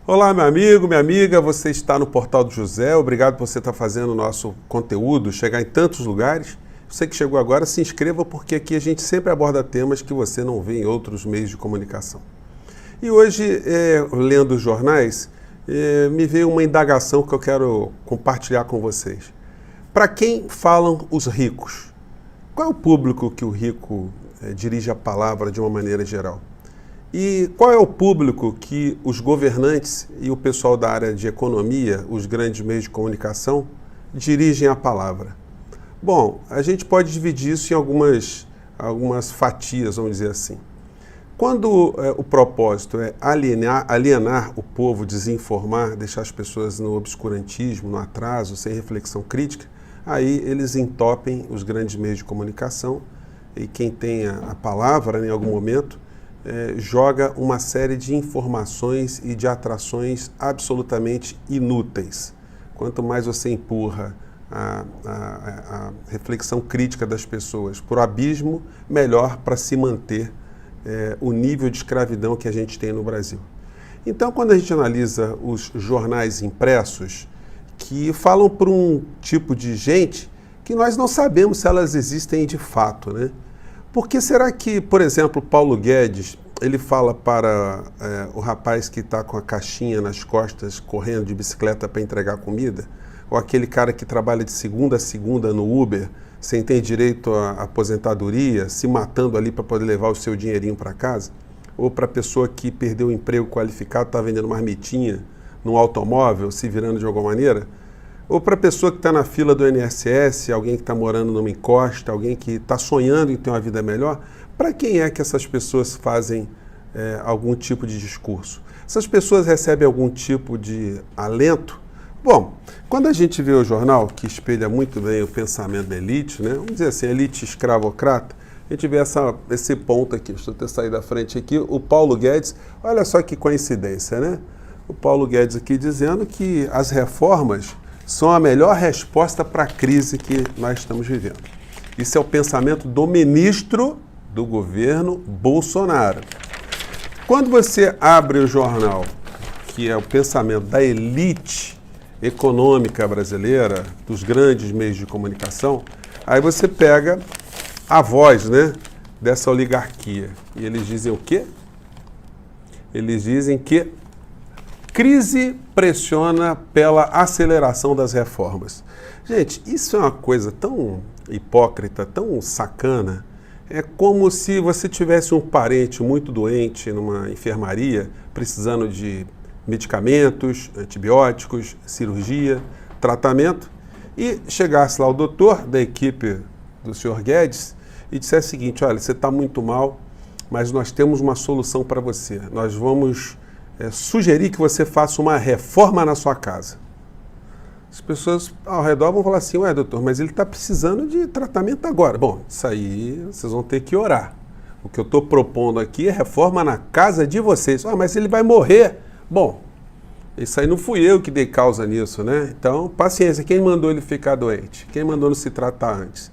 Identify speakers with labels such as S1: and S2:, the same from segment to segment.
S1: Olá, meu amigo, minha amiga, você está no Portal do José, obrigado por você estar fazendo o nosso conteúdo chegar em tantos lugares. Você que chegou agora, se inscreva porque aqui a gente sempre aborda temas que você não vê em outros meios de comunicação. E hoje, lendo os jornais, me veio uma indagação que eu quero compartilhar com vocês. Para quem falam os ricos? Qual é o público que o rico dirige a palavra de uma maneira geral? E qual é o público que os governantes e o pessoal da área de economia, os grandes meios de comunicação, dirigem a palavra? Bom, a gente pode dividir isso em algumas fatias, vamos dizer assim. Quando o propósito é alienar o povo, desinformar, deixar as pessoas no obscurantismo, no atraso, sem reflexão crítica, aí eles entopem os grandes meios de comunicação e quem tem a palavra em algum momento joga uma série de informações e de atrações absolutamente inúteis. Quanto mais você empurra a reflexão crítica das pessoas para o abismo, melhor para se manter o nível de escravidão que a gente tem no Brasil. Então, quando a gente analisa os jornais impressos, que falam para um tipo de gente que nós não sabemos se elas existem de fato, né? Por que será que, por exemplo, Paulo Guedes, ele fala para o rapaz que está com a caixinha nas costas, correndo de bicicleta para entregar comida, ou aquele cara que trabalha de segunda a segunda no Uber, sem ter direito à aposentadoria, se matando ali para poder levar o seu dinheirinho para casa, ou para a pessoa que perdeu o emprego qualificado, está vendendo marmitinha num automóvel, se virando de alguma maneira, ou para a pessoa que está na fila do INSS, alguém que está morando numa encosta, alguém que está sonhando em ter uma vida melhor, para quem é que essas pessoas fazem algum tipo de discurso? Essas pessoas recebem algum tipo de alento? Bom, quando a gente vê o jornal, que espelha muito bem o pensamento da elite, né? Vamos dizer assim, elite escravocrata, a gente vê esse ponto aqui, deixa eu ter saído da frente aqui, o Paulo Guedes, olha só que coincidência, né? O Paulo Guedes aqui dizendo que as reformas são a melhor resposta para a crise que nós estamos vivendo. Isso é o pensamento do ministro do governo Bolsonaro. Quando você abre o jornal, que é o pensamento da elite econômica brasileira, dos grandes meios de comunicação, aí você pega a voz, né, dessa oligarquia. E eles dizem o quê? Eles dizem que crise pressiona pela aceleração das reformas. Gente, isso é uma coisa tão hipócrita, tão sacana. É como se você tivesse um parente muito doente numa enfermaria, precisando de medicamentos, antibióticos, cirurgia, tratamento, e chegasse lá o doutor da equipe do senhor Guedes e dissesse o seguinte: olha, você está muito mal, mas nós temos uma solução para você. Nós vamos sugerir que você faça uma reforma na sua casa. As pessoas ao redor vão falar assim: ué, doutor, mas ele está precisando de tratamento agora. Bom, isso aí vocês vão ter que orar. O que eu estou propondo aqui é reforma na casa de vocês. Ah, mas ele vai morrer. Bom, isso aí não fui eu que dei causa nisso, né? Então, paciência, quem mandou ele ficar doente? Quem mandou não se tratar antes?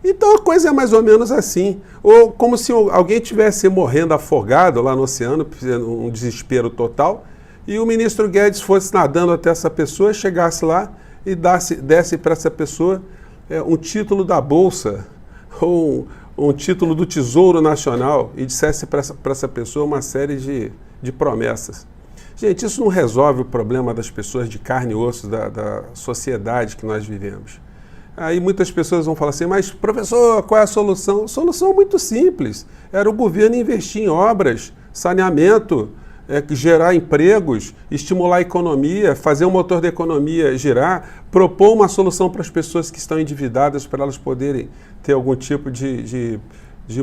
S1: Então a coisa é mais ou menos assim, ou como se alguém estivesse morrendo afogado lá no oceano, um desespero total, e o ministro Guedes fosse nadando até essa pessoa, chegasse lá e desse para essa pessoa um título da Bolsa, ou um título do Tesouro Nacional, e dissesse para essa pessoa uma série de promessas. Gente, isso não resolve o problema das pessoas de carne e osso da sociedade que nós vivemos. Aí muitas pessoas vão falar assim: mas professor, qual é a solução? A solução é muito simples. Era o governo investir em obras, saneamento, gerar empregos, estimular a economia, fazer o motor da economia girar, propor uma solução para as pessoas que estão endividadas, para elas poderem ter algum tipo de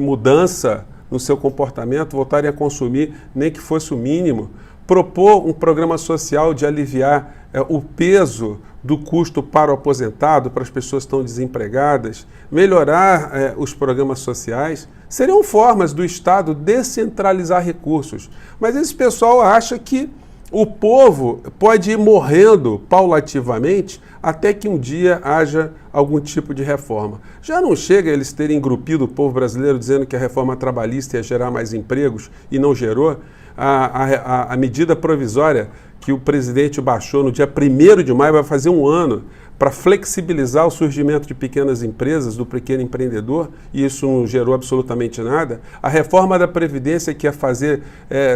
S1: mudança no seu comportamento, voltarem a consumir, nem que fosse o mínimo. Propor um programa social de aliviar o peso do custo para o aposentado, para as pessoas que estão desempregadas, melhorar os programas sociais, seriam formas do Estado descentralizar recursos. Mas esse pessoal acha que o povo pode ir morrendo paulativamente até que um dia haja algum tipo de reforma. Já não chega eles terem engrupido o povo brasileiro dizendo que a reforma trabalhista ia gerar mais empregos e não gerou? A medida provisória que o presidente baixou no dia 1º de maio, vai fazer um ano, para flexibilizar o surgimento de pequenas empresas, do pequeno empreendedor, e isso não gerou absolutamente nada. A reforma da Previdência que ia fazer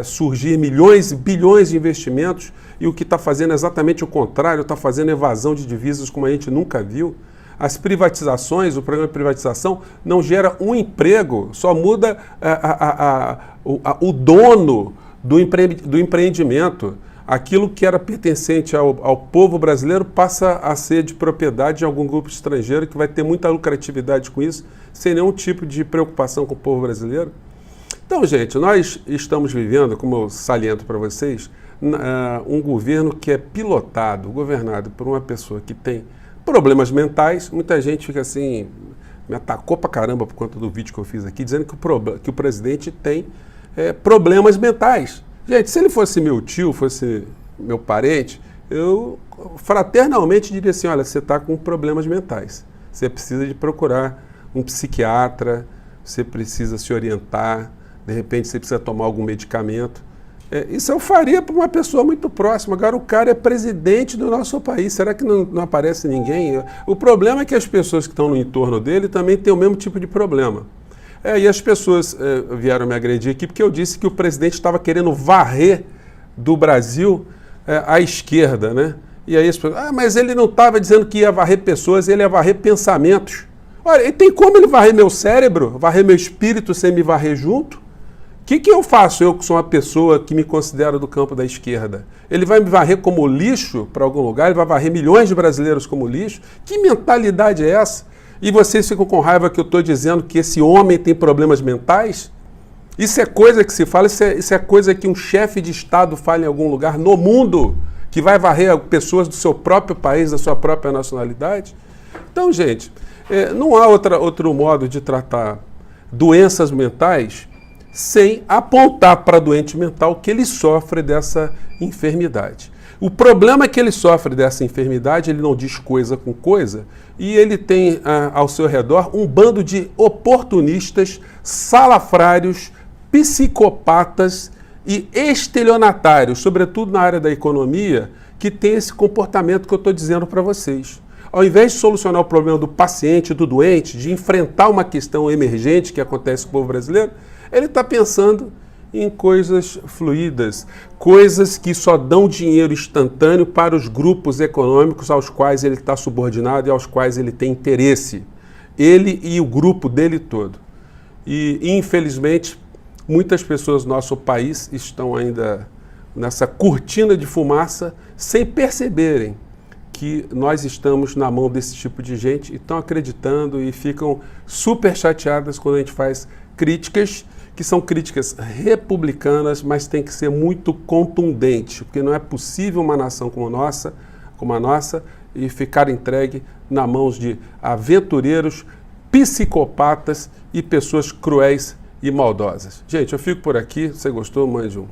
S1: surgir milhões e bilhões de investimentos, e o que está fazendo é exatamente o contrário, está fazendo evasão de divisas como a gente nunca viu. As privatizações, o programa de privatização não gera um emprego, só muda o dono do empreendimento. Aquilo que era pertencente ao povo brasileiro passa a ser de propriedade de algum grupo estrangeiro que vai ter muita lucratividade com isso, sem nenhum tipo de preocupação com o povo brasileiro. Então, gente, nós estamos vivendo, como eu saliento para vocês, um governo que é pilotado, governado por uma pessoa que tem problemas mentais. Muita gente fica assim, me atacou pra caramba por conta do vídeo que eu fiz aqui, dizendo que o presidente tem problemas mentais. Gente, se ele fosse meu tio, fosse meu parente, eu fraternalmente diria assim, olha, você está com problemas mentais. Você precisa de procurar um psiquiatra, você precisa se orientar, de repente você precisa tomar algum medicamento. Isso eu faria para uma pessoa muito próxima. Agora o cara é presidente do nosso país, será que não aparece ninguém? O problema é que as pessoas que estão no entorno dele também têm o mesmo tipo de problema. E as pessoas vieram me agredir aqui porque eu disse que o presidente estava querendo varrer do Brasil a esquerda, né? E aí as pessoas, mas ele não estava dizendo que ia varrer pessoas, ele ia varrer pensamentos. Olha, e tem como ele varrer meu cérebro, varrer meu espírito sem me varrer junto? O que eu faço, eu que sou uma pessoa que me considero do campo da esquerda? Ele vai me varrer como lixo para algum lugar? Ele vai varrer milhões de brasileiros como lixo? Que mentalidade é essa? E vocês ficam com raiva que eu estou dizendo que esse homem tem problemas mentais? Isso é coisa que se fala, isso é coisa que um chefe de Estado fala em algum lugar no mundo, que vai varrer pessoas do seu próprio país, da sua própria nacionalidade? Então, gente, não há outro modo de tratar doenças mentais sem apontar para o doente mental que ele sofre dessa enfermidade. O problema é que ele sofre dessa enfermidade, ele não diz coisa com coisa, e ele tem ao seu redor um bando de oportunistas, salafrários, psicopatas e estelionatários, sobretudo na área da economia, que tem esse comportamento que eu estou dizendo para vocês. Ao invés de solucionar o problema do paciente, do doente, de enfrentar uma questão emergente que acontece com o povo brasileiro, ele está pensando em coisas fluídas, coisas que só dão dinheiro instantâneo para os grupos econômicos aos quais ele está subordinado e aos quais ele tem interesse. Ele e o grupo dele todo. E, infelizmente, muitas pessoas do nosso país estão ainda nessa cortina de fumaça sem perceberem que nós estamos na mão desse tipo de gente e estão acreditando e ficam super chateadas quando a gente faz críticas que são críticas republicanas, mas tem que ser muito contundente, porque não é possível uma nação como a nossa, e ficar entregue na mãos de aventureiros, psicopatas e pessoas cruéis e maldosas. Gente, eu fico por aqui. Se você gostou, mande um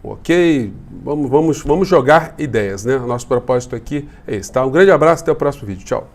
S1: ok. Vamos jogar ideias, né? O nosso propósito aqui é esse, tá? Um grande abraço, até o próximo vídeo. Tchau.